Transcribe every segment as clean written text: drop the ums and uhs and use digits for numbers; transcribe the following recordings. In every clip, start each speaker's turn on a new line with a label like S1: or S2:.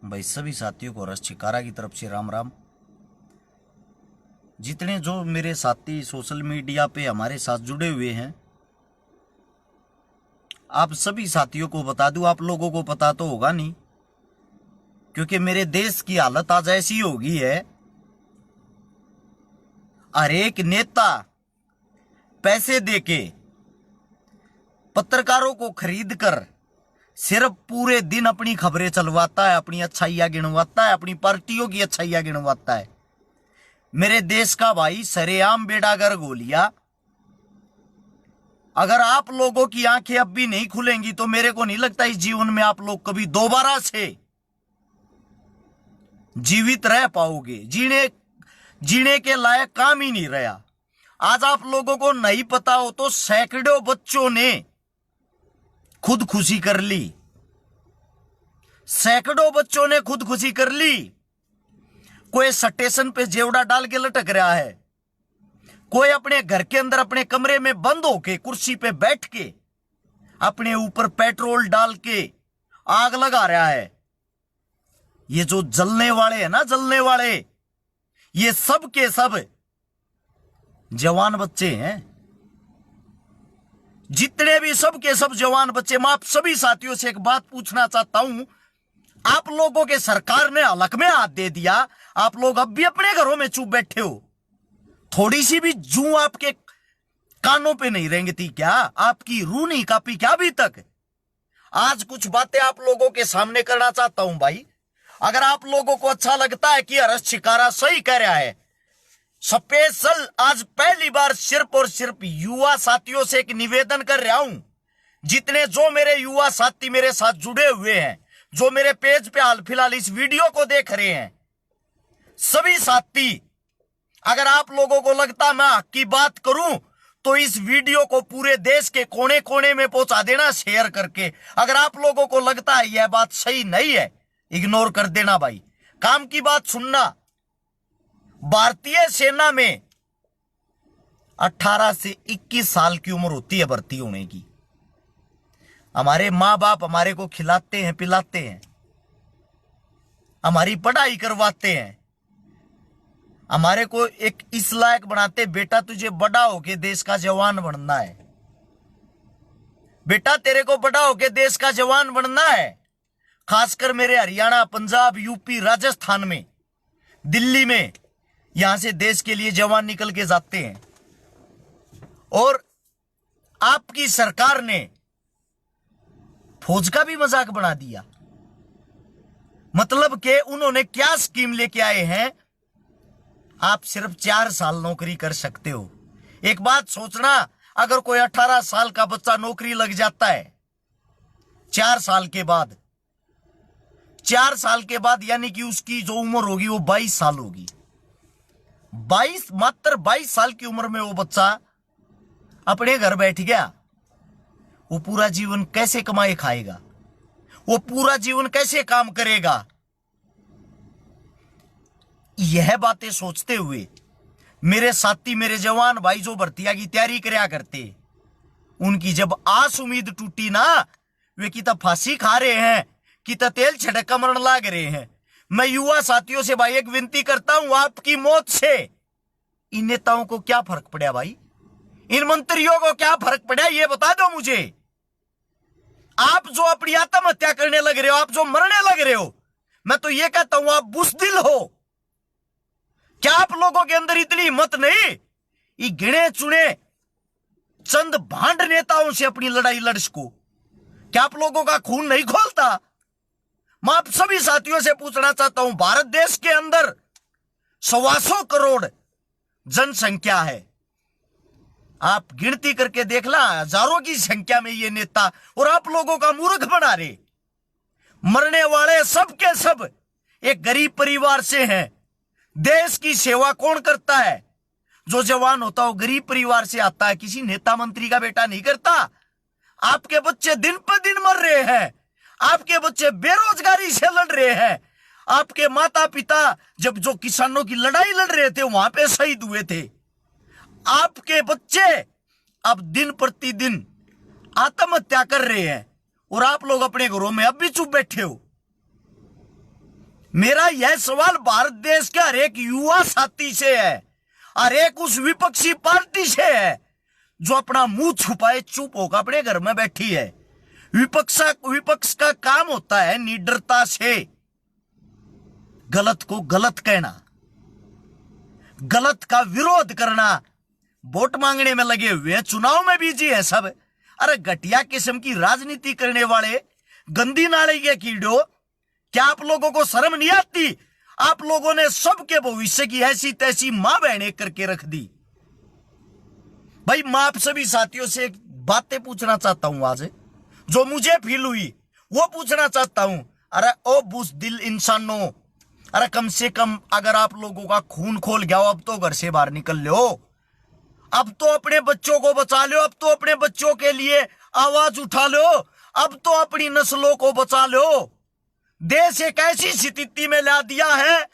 S1: भाई सभी साथियों को रस छिकारा की तरफ से राम राम। जितने जो मेरे साथी सोशल मीडिया पे हमारे साथ जुड़े हुए हैं, आप सभी साथियों को बता दूं, आप लोगों को पता तो होगा नहीं, क्योंकि मेरे देश की हालत आज ऐसी हो गई है। हर एक नेता पैसे देके पत्रकारों को खरीद कर सिर्फ पूरे दिन अपनी खबरें चलवाता है, अपनी अच्छाइयां गिनवाता है, अपनी पार्टियों की अच्छाइयां गिनवाता है। मेरे देश का भाई सरेआम बेड़ागर्क हो लिया। अगर आप लोगों की आंखें अब भी नहीं खुलेंगी तो मेरे को नहीं लगता इस जीवन में आप लोग कभी दोबारा से जीवित रह पाओगे। जीने के लायक काम ही नहीं रहा। आज आप लोगों को नहीं पता हो तो सैकड़ों बच्चों ने खुदकुशी कर ली। सैकड़ों बच्चों ने खुदकुशी कर ली। कोई स्टेशन पे जेवड़ा डाल के लटक रहा है, कोई अपने घर के अंदर अपने कमरे में बंद होके कुर्सी पे बैठ के अपने ऊपर पेट्रोल डाल के आग लगा रहा है। ये जो जलने वाले हैं ना, जलने वाले, ये सब के सब जवान बच्चे हैं। जितने भी सब के सब जवान बच्चे। मैं आप सभी साथियों से एक बात पूछना चाहता हूं, आप लोगों के सरकार ने हलक में हाथ दे दिया, आप लोग अब भी अपने घरों में चुप बैठे हो। थोड़ी सी भी जूं आपके कानों पे नहीं रेंगती क्या? आपकी रूह नहीं कांपी क्या अभी तक? आज कुछ बातें आप लोगों के सामने करना चाहता हूं भाई। अगर आप लोगों को अच्छा लगता है कि हर्ष छिकारा सही कह रहा है, स्पेशल आज पहली बार सिर्फ और सिर्फ युवा साथियों से एक निवेदन कर रहा हूं। जितने जो मेरे युवा साथी मेरे साथ जुड़े हुए हैं, जो मेरे पेज पे हाल फिलहाल इस वीडियो को देख रहे हैं, सभी साथी, अगर आप लोगों को लगता मैं हक की बात करूं तो इस वीडियो को पूरे देश के कोने कोने में पहुंचा देना शेयर करके। अगर आप लोगों को लगता है यह बात सही नहीं है, इग्नोर कर देना भाई। काम की बात सुनना। भारतीय सेना में 18 से 21 साल की उम्र होती है भर्ती होने की। हमारे मां बाप हमारे को खिलाते हैं, पिलाते हैं, हमारी पढ़ाई करवाते हैं, हमारे को एक इस लायक बनाते, बेटा तुझे बड़ा होके देश का जवान बनना है, बेटा तेरे को बड़ा होके देश का जवान बनना है। खासकर मेरे हरियाणा, पंजाब, यूपी, राजस्थान में, दिल्ली में, यहां से देश के लिए जवान निकल के जाते हैं। और आपकी सरकार ने फौज का भी मजाक बना दिया। मतलब कि उन्होंने क्या स्कीम लेके आए हैं, आप सिर्फ 4 साल नौकरी कर सकते हो। एक बात सोचना, अगर कोई 18 साल का बच्चा नौकरी लग जाता है 4 साल के बाद, 4 साल के बाद यानी कि उसकी जो उम्र होगी वो 22 साल होगी। मात्र 22 साल की उम्र में वो बच्चा अपने घर बैठ गया। वो पूरा जीवन कैसे कमाए खाएगा? वो पूरा जीवन कैसे काम करेगा? यह बातें सोचते हुए मेरे साथी, मेरे जवान भाई जो भर्तियां की तैयारी करया करते, उनकी जब आस उम्मीद टूटी ना, वे की फांसी खा रहे हैं, कि तेल छटक मरण लाग रहे हैं। मैं युवा साथियों से भाई एक विनती करता हूं, आपकी मौत से इन नेताओं को क्या फर्क पड़ा भाई? इन मंत्रियों को क्या फर्क पड़ा, ये बता दो मुझे। आप जो अपनी आत्महत्या करने लग रहे हो, आप जो मरने लग रहे हो, मैं तो ये कहता हूं आप बुज़दिल हो। क्या आप लोगों के अंदर इतनी हिम्मत नहीं, ये गिने चुने चंद भांड नेताओं से अपनी लड़ाई लड़ सको? क्या आप लोगों का खून नहीं खोलता? मैं आप सभी साथियों से पूछना चाहता हूं, भारत देश के अंदर 125 करोड़ जनसंख्या है। आप गिनती करके देखना, हजारों की संख्या में ये नेता, और आप लोगों का मूर्ख बना रहे। मरने वाले सब के सब एक गरीब परिवार से हैं। देश की सेवा कौन करता है? जो जवान होता है वो गरीब परिवार से आता है, किसी नेता मंत्री का बेटा नहीं करता। आपके बच्चे दिन पर दिन मर रहे हैं, आपके बच्चे बेरोजगारी से लड़ रहे हैं। आपके माता पिता जब जो किसानों की लड़ाई लड़ रहे थे वहां पे शहीद हुए थे। आपके बच्चे अब दिन प्रतिदिन आत्महत्या कर रहे हैं और आप लोग अपने घरों में अब भी चुप बैठे हो। मेरा यह सवाल भारत देश के हर एक युवा साथी से है, हर एक उस विपक्षी पार्टी से है जो अपना मुंह छुपाए चुप होकर अपने घर में बैठी है। विपक्ष का काम होता है निडरता से गलत को गलत कहना, गलत का विरोध करना। वोट मांगने में लगे हुए हैं, चुनाव में बिजी है सब। अरे घटिया किस्म की राजनीति करने वाले गंदी नाली के कीड़ो, क्या आप लोगों को शर्म नहीं आती? आप लोगों ने सबके भविष्य की ऐसी तैसी मां बहने करके रख दी। भाई मैं आप सभी साथियों से एक बातें पूछना चाहता हूं, आज जो मुझे फील हुई वो पूछना चाहता हूं। अरे ओ बुज़दिल इंसानों, अरे कम से कम अगर आप लोगों का खून खोल गया हो, अब तो घर से बाहर निकल लो, अब तो अपने बच्चों को बचा लो, अब तो अपने बच्चों के लिए आवाज उठा लो, अब तो अपनी नस्लों को बचा लो। देश एक ऐसी स्थिति में ला दिया है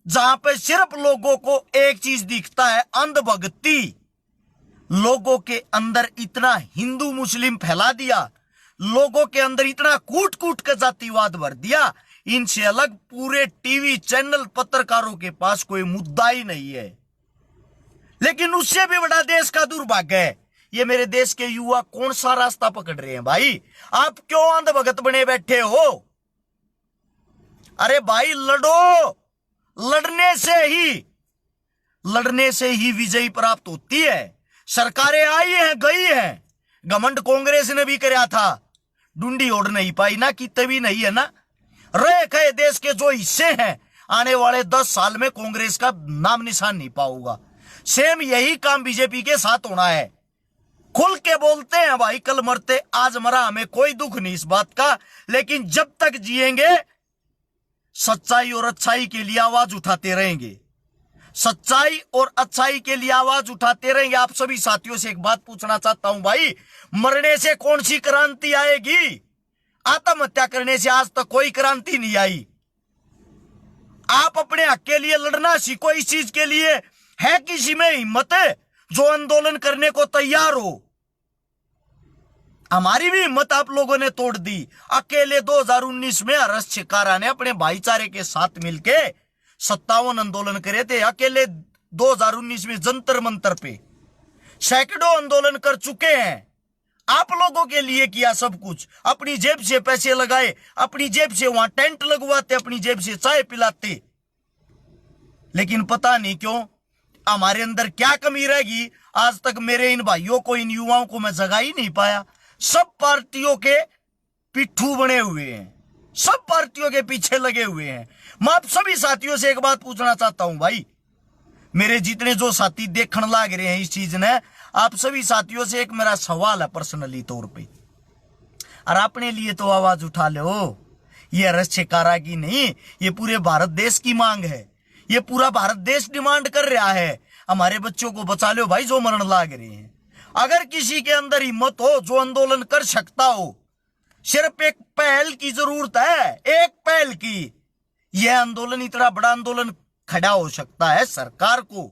S1: जहां पे सिर्फ लोगों को एक चीज दिखता है, अंधभक्ति। लोगों के अंदर इतना हिंदू मुस्लिम फैला दिया, लोगों के अंदर इतना कूट कूट कर जातिवाद भर दिया, इनसे अलग पूरे टीवी चैनल पत्रकारों के पास कोई मुद्दा ही नहीं है। लेकिन उससे भी बड़ा देश का दुर्भाग्य है, ये मेरे देश के युवा कौन सा रास्ता पकड़ रहे हैं? भाई आप क्यों अंधभगत बने बैठे हो? अरे भाई लड़ो, लड़ने से ही विजयी प्राप्त होती है। सरकारें आई हैं गई हैं, घमंड कांग्रेस ने भी कराया था, डुंडी ओढ़ नहीं पाई ना, कि तभी नहीं है ना। रहे कहे देश के जो हिस्से हैं, आने वाले 10 साल में कांग्रेस का नाम निशान नहीं पाऊंगा। सेम यही काम बीजेपी के साथ होना है। खुल के बोलते हैं भाई, कल मरते आज मरा, हमें कोई दुख नहीं इस बात का, लेकिन जब तक जिएंगे सच्चाई और अच्छाई के लिए आवाज उठाते रहेंगे, सच्चाई और अच्छाई के लिए आवाज उठाते रहेंगे। आप सभी साथियों से एक बात पूछना चाहता हूं भाई, मरने से कौन सी क्रांति आएगी? आत्महत्या करने से आज तक कोई क्रांति नहीं आई। आप अपने हक के लिए लड़ना सीखो। इस चीज के लिए है किसी में हिम्मत है जो आंदोलन करने को तैयार हो? हमारी भी हिम्मत आप लोगों ने तोड़ दी। अकेले 2019 में अरस छिकारा ने अपने भाईचारे के साथ मिलके 57 आंदोलन करे थे। अकेले 2019 में जंतर मंतर पे सैकड़ों आंदोलन कर चुके हैं। आप लोगों के लिए किया सब कुछ, अपनी जेब से पैसे लगाए, अपनी जेब से वहां टेंट लगवाते, अपनी जेब से चाय पिलाते। लेकिन पता नहीं क्यों हमारे अंदर क्या कमी रहेगी, आज तक मेरे इन भाइयों को, इन युवाओं को मैं जगा ही नहीं पाया। सब पार्टियों के पिट्ठू बने हुए हैं, सब पार्टियों के पीछे लगे हुए हैं। मैं आप सभी साथियों से एक बात पूछना चाहता हूं भाई, मेरे जितने जो साथी देखने लग रहे हैं इस चीज ने, आप सभी साथियों से एक मेरा सवाल है पर्सनली तौर पे, और अपने लिए तो आवाज उठा लो। ये अरस छिकारा की नहीं, ये पूरे भारत देश की मांग है। ये पूरा भारत देश डिमांड कर रहा है, हमारे बच्चों को बचा लो भाई जो मरण लाग रहे हैं। अगर किसी के अंदर हिम्मत हो जो आंदोलन कर सकता हो, सिर्फ एक पहल की जरूरत है, एक पहल की। यह आंदोलन, इतना बड़ा आंदोलन खड़ा हो सकता है। सरकार को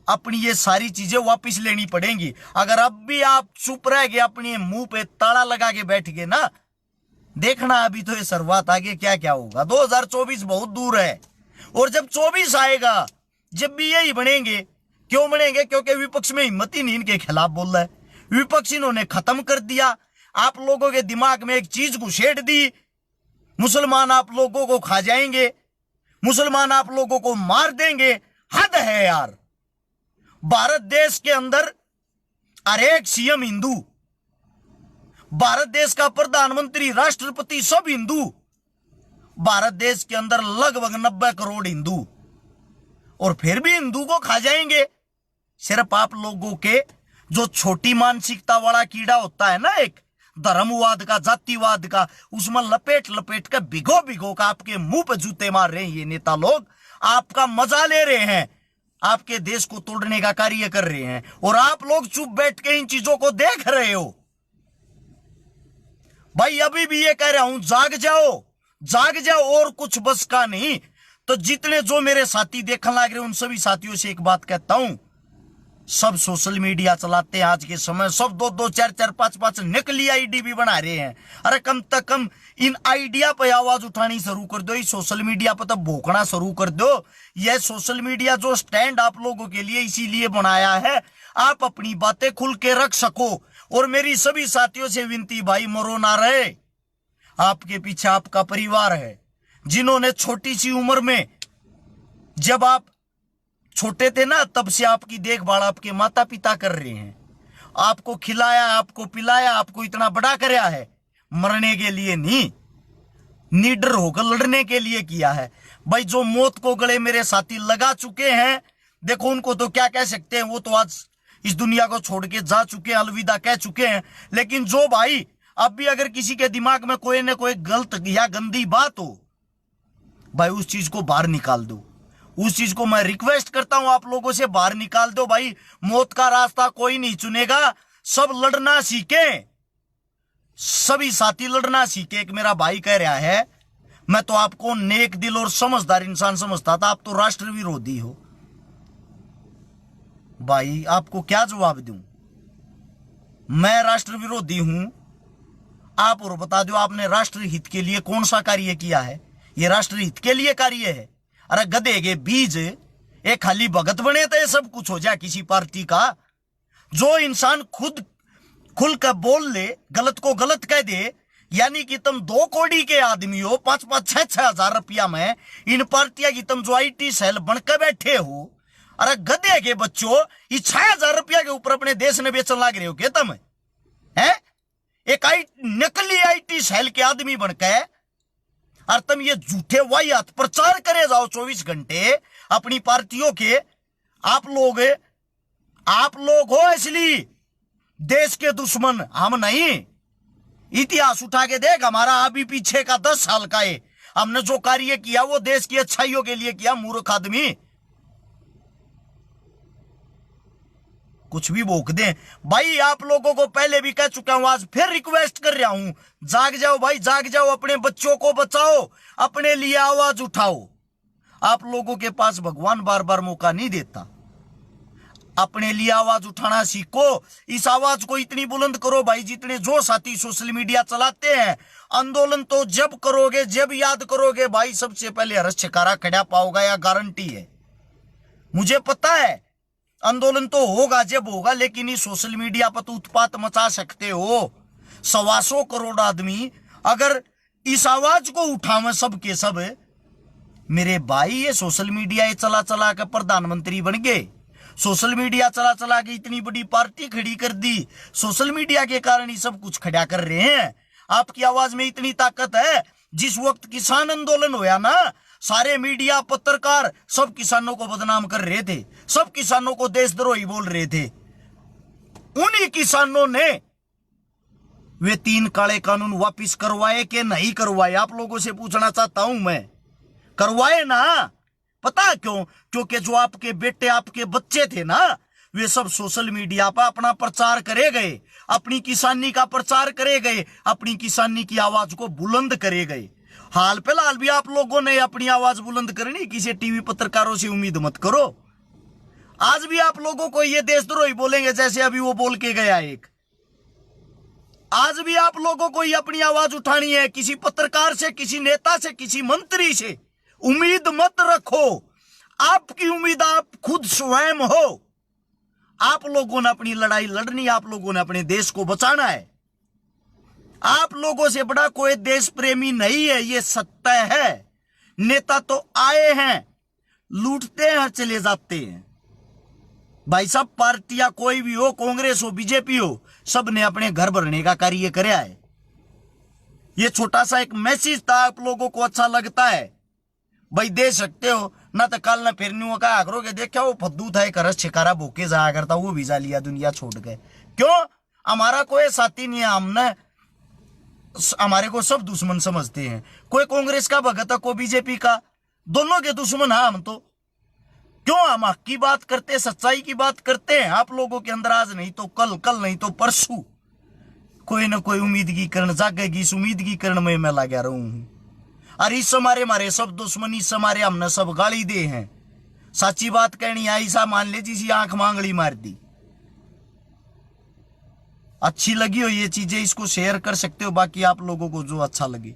S1: अपनी ये सारी चीजें वापस लेनी पड़ेंगी। अगर अब भी आप चुप रह गए, अपने मुंह पे ताला लगा के बैठ गए ना, देखना अभी तो ये शुरुआत, आगे क्या क्या होगा। 2024 बहुत दूर है, और जब 24 आएगा, जब भी यही बनेंगे। क्यों बनेंगे? क्योंकि विपक्ष में हिम्मत ही नहीं इनके खिलाफ बोल रहा है। विपक्ष इन्होंने खत्म कर दिया। आप लोगों के दिमाग में एक चीज घुसेड़ दी, मुसलमान आप लोगों को खा जाएंगे, मुसलमान आप लोगों को मार देंगे। हद है यार। भारत देश के अंदर हर एक सीएम हिंदू, भारत देश का प्रधानमंत्री, राष्ट्रपति सब हिंदू, भारत देश के अंदर लगभग 90 करोड़ हिंदू, और फिर भी हिंदू को खा जाएंगे। सिर्फ आप लोगों के जो छोटी मानसिकता वाला कीड़ा होता है ना, एक धर्मवाद का, जातिवाद का, उसमें लपेट लपेट कर भिगो भिगो का आपके मुंह पे जूते मार रहे हैं ये नेता लोग। आपका मजा ले रहे हैं, आपके देश को तोड़ने का कार्य कर रहे हैं, और आप लोग चुप बैठ के इन चीजों को देख रहे हो। भाई अभी भी ये कह रहा हूं, जाग जाओ, जाग जाओ, और कुछ बस का नहीं। तो जितने जो मेरे साथी देखने लग रहे हैं, उन सभी साथियों से एक बात कहता हूं, सब सोशल मीडिया चलाते हैं आज के समय, सब 2-2, 4-4, 5-5 नकली आईडी भी बना रहे हैं। अरे कम तक कम इन आइडिया पे आवाज उठानी शुरू कर दो, इस सोशल मीडिया पर तो भोंकना शुरू कर दो। यह सोशल मीडिया जो स्टैंड आप लोगों के लिए इसीलिए बनाया है, आप अपनी बातें खुल के रख सको। और मेरी सभी साथियों से विनती, भाई मरो ना रहे, आपके पीछे आपका परिवार है, जिन्होंने छोटी सी उम्र में, जब आप छोटे थे ना, तब से आपकी देखभाल आपके माता पिता कर रहे हैं, आपको खिलाया, आपको पिलाया, आपको इतना बड़ा कराया है। मरने के लिए नहीं, निडर होकर लड़ने के लिए किया है। भाई जो मौत को गले मेरे साथी लगा चुके हैं, देखो उनको तो क्या कह सकते हैं, वो तो आज इस दुनिया को छोड़ के जा चुके हैं, अलविदा कह चुके हैं। लेकिन जो भाई अब भी अगर किसी के दिमाग में कोई ना कोई गलत या गंदी बात हो, भाई उस चीज को बाहर निकाल दो। उस चीज को मैं रिक्वेस्ट करता हूं आप लोगों से, बाहर निकाल दो। भाई मौत का रास्ता कोई नहीं चुनेगा, सब लड़ना सीखे, सभी साथी लड़ना सीखे। एक मेरा भाई कह रहा है, मैं तो आपको नेक दिल और समझदार इंसान समझता था, आप तो राष्ट्र विरोधी हो। भाई आपको क्या जवाब दूं, मैं राष्ट्र विरोधी हूं? आप और बता दो, आपने राष्ट्र हित के लिए कौन सा कार्य किया है? ये राष्ट्र हित के लिए कार्य है? अरे गधे के बीज, एक खाली भगत बने तो ये सब कुछ हो जाए किसी पार्टी का। जो इंसान खुद खुल कर बोल ले, गलत को गलत कह दे, यानी कि तुम 2 कौड़ी के आदमी हो, 5-5, 6-6 हजार रुपया में इन पार्टियां की तुम जो IT सेल बनकर बैठे हो। अरे गधे के बच्चों, ये 6,000 रुपया के ऊपर अपने देश में बेचने लग रहे हो क्या तुम? है एक नकली IT सेल के आदमी बनकर, और तुम ये झूठे वाहियात प्रचार करे जाओ 24 घंटे अपनी पार्टियों के। आप लोग हो असली देश के दुश्मन, हम नहीं। इतिहास उठा के देख, हमारा अभी पीछे का 10 साल का है, हमने जो कार्य किया वो देश की अच्छाइयों के लिए किया। मूर्ख आदमी कुछ भी भोंक दे। भाई आप लोगों को पहले भी कह चुका हूं, आज फिर रिक्वेस्ट कर रहा हूं, जाग जाओ भाई, जाग जाओ, अपने बच्चों को बचाओ, अपने लिए आवाज उठाओ। आप लोगों के पास भगवान बार बार मौका नहीं देता, अपने लिए आवाज उठाना सीखो। इस आवाज को इतनी बुलंद करो भाई, जितने जो साथी सोशल मीडिया चलाते हैं। आंदोलन तो जब करोगे, जब याद करोगे भाई, सबसे पहले हर्ष छिकारा खड़ा पाओगा, या गारंटी है। मुझे पता है आंदोलन तो होगा जब होगा, लेकिन इस सोशल मीडिया पर तो उत्पात मचा सकते हो। 125 करोड़ आदमी अगर इस आवाज को उठावे सब के सब, मेरे भाई ये सोशल मीडिया ये चला चला कर प्रधानमंत्री बन गए, सोशल मीडिया चला चला के इतनी बड़ी पार्टी खड़ी कर दी। सोशल मीडिया के कारण ही सब कुछ खड़ा कर रहे हैं। आपकी आवाज में इतनी ताकत है। जिस वक्त किसान आंदोलन होया ना, सारे मीडिया पत्रकार सब किसानों को बदनाम कर रहे थे, सब किसानों को देशद्रोही बोल रहे थे। उन्हीं किसानों ने वे 3 काले कानून वापिस करवाए कि नहीं करवाए? आप लोगों से पूछना चाहता हूं मैं, करवाए ना? पता क्यों? क्योंकि जो आपके बेटे, आपके बच्चे थे ना, वे सब सोशल मीडिया पर अपना प्रचार करे गए, अपनी किसानी का प्रचार करे गए, अपनी किसानी की आवाज को बुलंद करे गए। हाल फिलहाल भी आप लोगों ने अपनी आवाज बुलंद करनी, किसी टीवी पत्रकारों से उम्मीद मत करो। आज भी आप लोगों को ये देशद्रोही बोलेंगे, जैसे अभी वो बोल के गया एक। आज भी आप लोगों को ये अपनी आवाज उठानी है। किसी पत्रकार से, किसी नेता से, किसी मंत्री से उम्मीद मत रखो। आपकी उम्मीद आप खुद स्वयं हो। आप लोगों ने अपनी लड़ाई लड़नी, आप लोगों ने अपने देश को बचाना है। आप लोगों से बड़ा कोई देश प्रेमी नहीं है, ये सत्य है। नेता तो आए हैं, लूटते हैं, चले जाते हैं। भाई साहब, पार्टियां कोई भी हो, कांग्रेस हो, बीजेपी हो, सब ने अपने घर भरने का कार्य कराया है। ये छोटा सा एक मैसेज था, आप लोगों को अच्छा लगता है भाई दे सकते हो, ना तो कल ना फिर नहीं कहा करोगे देखा वो फद्दू था एक रस छिकारा भूखे जाया करता, वो वीजा लिया दुनिया छोड़ गए। क्यों? हमारा कोई साथी नहीं है, हमने हमारे को सब दुश्मन समझते हैं। कोई कांग्रेस का भगत है, कोई बीजेपी का, दोनों के दुश्मन है हम तो। क्यों? हम हक की बात करते, सच्चाई की बात करते हैं। आप लोगों के अंदर आज नहीं तो कल, कल नहीं तो परसों कोई ना कोई उम्मीद की किरण जागेगी। इस उम्मीद की किरण में मैं लगा रहूं हूं। और इस हमारे सब दुश्मनी से हमारे हमने सब गाली दे हैं। सच्ची बात कहनी है, ऐसा मान ले जिसी आंख मांगली मार दी। अच्छी लगी हो ये चीजें, इसको शेयर कर सकते हो बाकी आप लोगों को जो अच्छा लगे।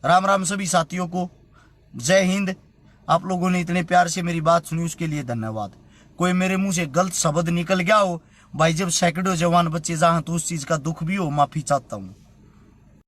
S1: राम राम सभी साथियों को, जय हिंद। आप लोगों ने इतने प्यार से मेरी बात सुनी उसके लिए धन्यवाद। कोई मेरे मुंह से गलत शब्द निकल गया हो भाई, जब सैकड़ों जवान बच्चे जहां तो उस चीज का दुख भी हो, माफी चाहता हूं।